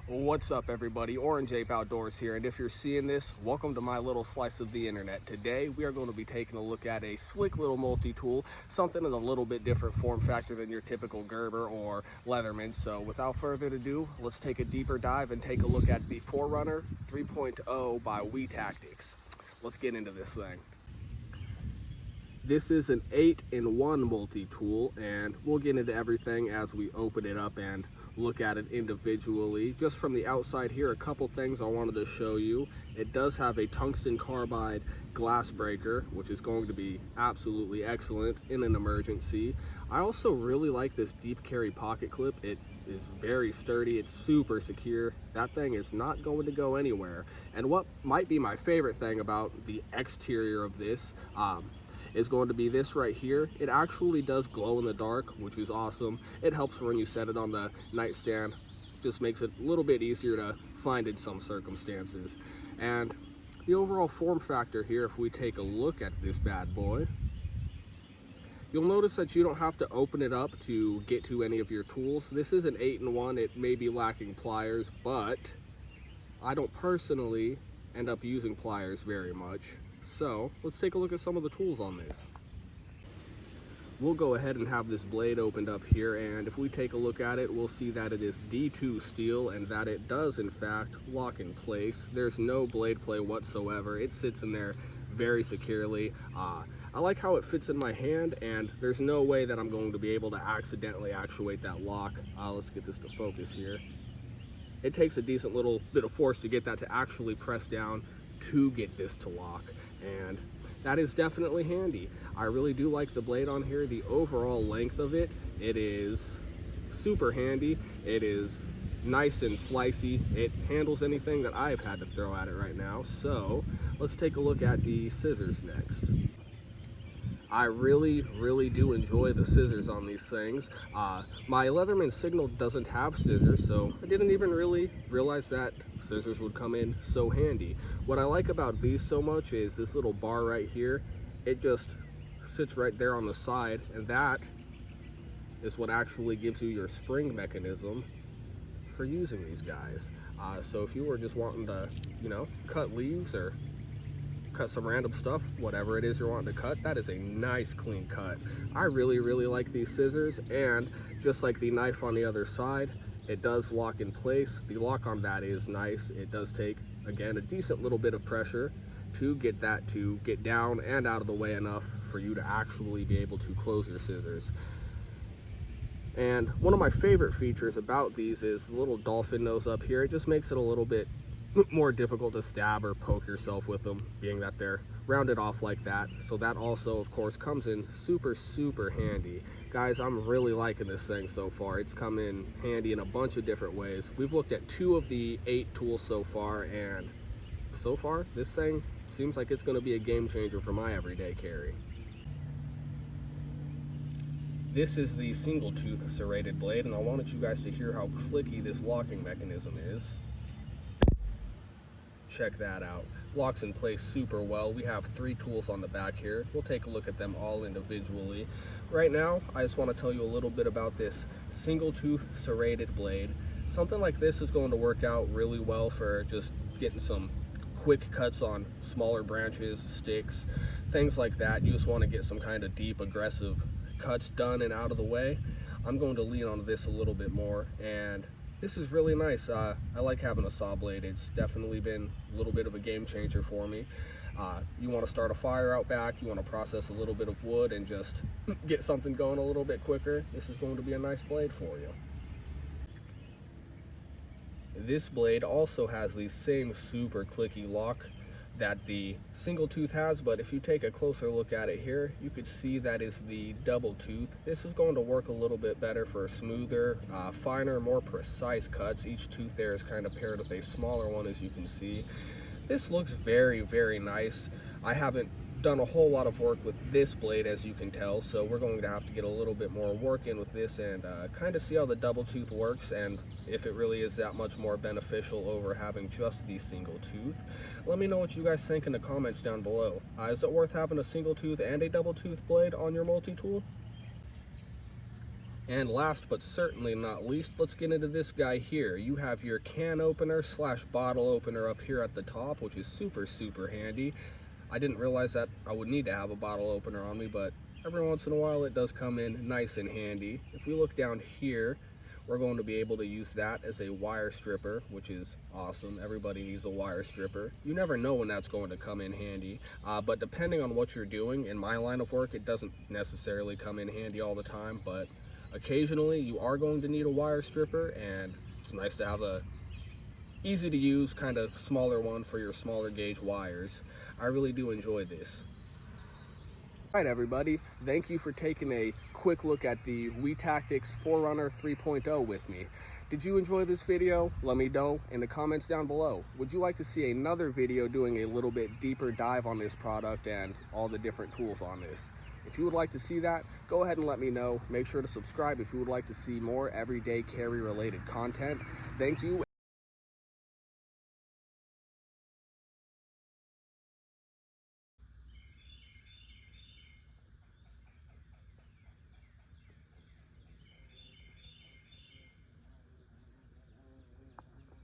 What's up, everybody? Orange Ape Outdoors here, and if you're seeing this, welcome to my little slice of the internet. Today we are going to be taking a look at a slick little multi-tool, something in a little bit different form factor than your typical Gerber or Leatherman. So without further ado, let's take a deeper dive and take a look at the Forerunner 3.0 by WeTactics. Let's get into this thing. This is an 8-in-1 multi-tool, and we'll get into everything as we open it up and look at it individually. Just from the outside here, a couple things I wanted to show you. It does have a Tungsten Carbide Glass Breaker, which is going to be absolutely excellent in an emergency. I also really like this deep carry pocket clip. It is very sturdy, it's super secure. That thing is not going to go anywhere. And what might be my favorite thing about the exterior of this is going to be this right here. It actually does glow in the dark, which is awesome. It helps when you set it on the nightstand. Just makes it a little bit easier to find in some circumstances. And the overall form factor here, if we take a look at this bad boy, you'll notice that you don't have to open it up to get to any of your tools. This is an 8-in-1. It may be lacking pliers, but I don't personally end up using pliers very much. So let's take a look at some of the tools on this. We'll go ahead and have this blade opened up here, and if we take a look at it, we'll see that it is D2 steel and that it does in fact lock in place. There's no blade play whatsoever. It sits in there very securely. I like how it fits in my hand, and there's no way that I'm going to be able to accidentally actuate that lock. Let's get this to focus here. It takes a decent little bit of force to get that to actually press down to get this to lock, and that is definitely handy. I really do like the blade on here. The overall length of it, it is super handy. It is nice and slicey. It handles anything that I've had to throw at it right now. So let's take a look at the scissors next. I really do enjoy the scissors on these things. My Leatherman Signal doesn't have scissors, so I didn't even really realize that scissors would come in so handy. What I like about these so much is this little bar right here. It just sits right there on the side, and that is what actually gives you your spring mechanism for using these guys. So if you were just wanting to, cut leaves or cut some random stuff, whatever it is you're wanting to cut, that is a nice clean cut. I really like these scissors, and just like the knife on the other side, it does lock in place. The lock on that is nice. It does take, again, a decent little bit of pressure to get that to get down and out of the way enough for you to actually be able to close your scissors. And one of my favorite features about these is the little dolphin nose up here. It just makes it a little bit more difficult to stab or poke yourself with them, being that they're rounded off like that. So that also, of course, comes in super handy. Guys, I'm really liking this thing so far. It's come in handy in a bunch of different ways. We've looked at 2 of the 8 tools so far, and so far this thing seems like it's going to be a game changer for my everyday carry. This is the single tooth serrated blade, and I wanted you guys to hear how clicky this locking mechanism is. Check that out. Locks in place super well. We have 3 tools on the back here. We'll take a look at them all individually. Right now, I just want to tell you a little bit about this single tooth serrated blade. Something like this is going to work out really well for just getting some quick cuts on smaller branches, sticks, things like that. You just want to get some kind of deep, aggressive cuts done and out of the way. I'm going to lean on this a little bit more, and this is really nice. I like having a saw blade. It's definitely been a little bit of a game changer for me. You want to start a fire out back, you want to process a little bit of wood and just get something going a little bit quicker. This is going to be a nice blade for you. This blade also has the same super clicky lock that the single tooth has, but if you take a closer look at it here, you could see that is the double tooth. This is going to work a little bit better for smoother, finer, more precise cuts. Each tooth there is kind of paired with a smaller one, as you can see. This looks very nice. I haven't done a whole lot of work with this blade, as you can tell, so we're going to have to get a little bit more work in with this and kind of see how the double tooth works and if it really is that much more beneficial over having just the single tooth. Let me know what you guys think in the comments down below. Is it worth having a single tooth and a double tooth blade on your multi-tool? And last but certainly not least, let's get into this guy here. You have your can opener slash bottle opener up here at the top, which is super handy. I didn't realize that I would need to have a bottle opener on me, but every once in a while it does come in nice and handy. If we look down here, we're going to be able to use that as a wire stripper, which is awesome. Everybody needs a wire stripper. You never know when that's going to come in handy, but depending on what you're doing, in my line of work, it doesn't necessarily come in handy all the time, but occasionally you are going to need a wire stripper, and it's nice to have a easy to use kind of smaller one for your smaller gauge wires. I really do enjoy this. All right, everybody, thank you for taking a quick look at the WeTactics Forerunner 3.0 with me. Did you enjoy this video? Let me know in the comments down below. Would you like to see another video doing a little bit deeper dive on this product and all the different tools on this? If you would like to see that, go ahead and let me know. Make sure to subscribe if you would like to see more everyday carry related content. Thank you.